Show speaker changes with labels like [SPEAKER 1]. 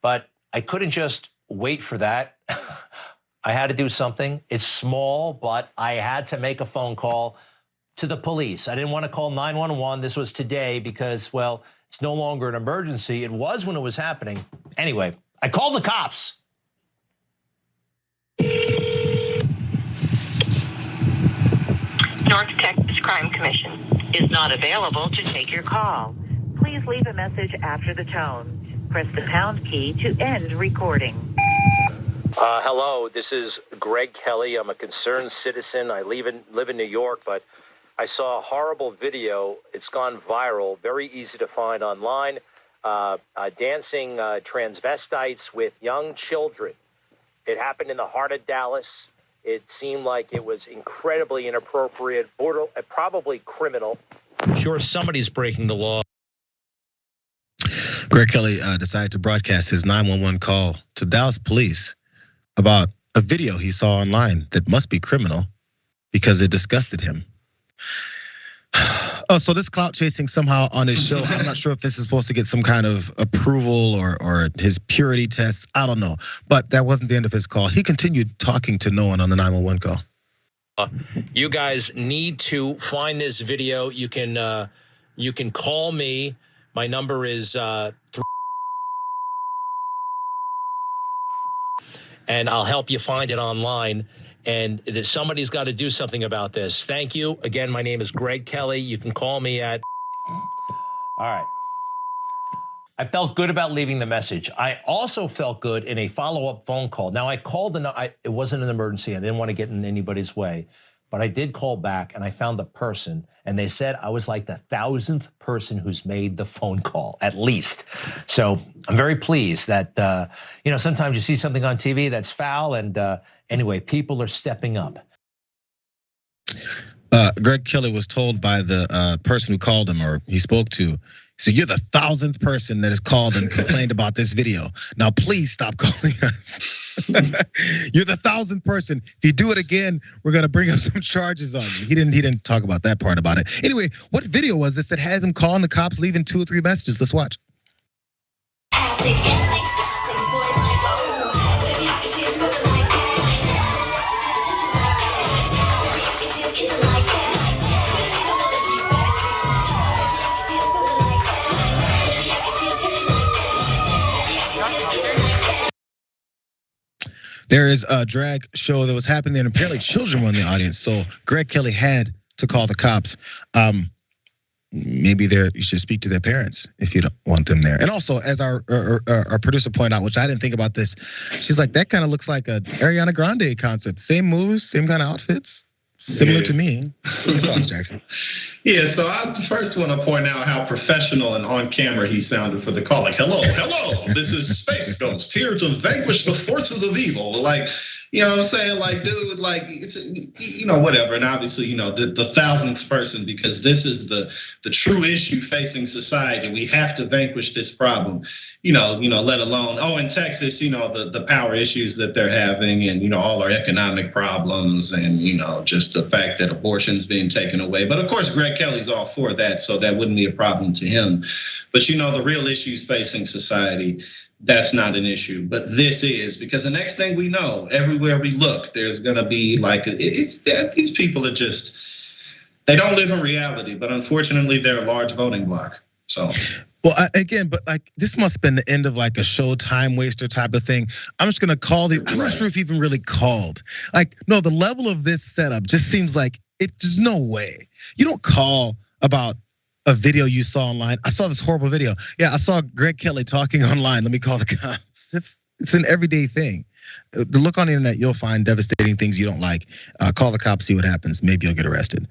[SPEAKER 1] but I couldn't just wait for that. I had to do something. It's small, but I had to make a phone call to the police. I didn't want to call 911. This was today because, well, it's no longer an emergency. It was when it was happening. Anyway, I called the cops.
[SPEAKER 2] North Texas Crime Commission is not available to take your call. Please leave a message after the tone. Press the pound key to end recording.
[SPEAKER 1] Hello, this is Greg Kelly. I'm a concerned citizen. I live in New York, but I saw a horrible video. It's gone viral, very easy to find online. Dancing transvestites with young children. It happened in the heart of Dallas. It seemed like it was incredibly inappropriate, probably criminal. I'm sure somebody's breaking the law.
[SPEAKER 3] Greg Kelly decided to broadcast his 911 call to Dallas police about a video he saw online that must be criminal because it disgusted him. Oh, so this clout chasing somehow on his show. I'm not sure if this is supposed to get some kind of approval or his purity tests. I don't know. But that wasn't the end of his call. He continued talking to no one on the 911 call.
[SPEAKER 1] You guys need to find this video. You can call me. My number is 3, and I'll help you find it online. And somebody's got to do something about this. Thank you. Again, my name is Greg Kelly. You can call me at... All right. I felt good about leaving the message. I also felt good in a follow-up phone call. Now, I called, it wasn't an emergency. I didn't want to get in anybody's way. But I did call back, and I found the person. And they said I was like the 1,000th person who's made the phone call, at least. So I'm very pleased that, sometimes you see something on TV that's foul. And anyway, people are stepping up.
[SPEAKER 3] Greg Kelly was told by the person who called him or he spoke to, so you're the 1,000th person that has called and complained about this video. Now, please stop calling us. You're the 1,000th person. If you do it again, we're gonna bring up some charges on you. He didn't talk about that part about it. Anyway, what video was this that had him calling the cops, leaving 2 or 3 messages? Let's watch. There is a drag show that was happening and apparently children were in the audience. So Greg Kelly had to call the cops. Maybe you should speak to their parents if you don't want them there. And also, as our producer pointed out, which I didn't think about this, she's like, that kind of looks like a Ariana Grande concert. Same moves, same kind of outfits. Similar to me. What are your thoughts, Jackson?
[SPEAKER 4] Yeah, so I first want to point out how professional and on camera he sounded for the call. Like, hello, this is Space Ghost here to vanquish the forces of evil. Like, you know what I'm saying? Like, dude, like, it's, whatever. And obviously, the 1,000th person, because this is the true issue facing society. We have to vanquish this problem, let alone, in Texas, the power issues that they're having and, all our economic problems and, just the fact that abortion's being taken away. But of course, Greg Kelly's all for that, so that wouldn't be a problem to him. But, the real issues facing society, that's not an issue, but this is, because the next thing we know, everywhere we look, there's gonna be like, it's that these people are just, they don't live in reality, but unfortunately they're a large voting bloc, so.
[SPEAKER 3] Well, again, but like this must have been the end of like a show time waster type of thing. I'm just gonna call I'm not sure if he even really called. Like, no, the level of this setup just seems like there's no way. You don't call about a video you saw online. I saw this horrible video. Yeah, I saw Greg Kelly talking online. Let me call the cops. It's an everyday thing. Look on the internet, you'll find devastating things you don't like. Call the cops, see what happens. Maybe you'll get arrested.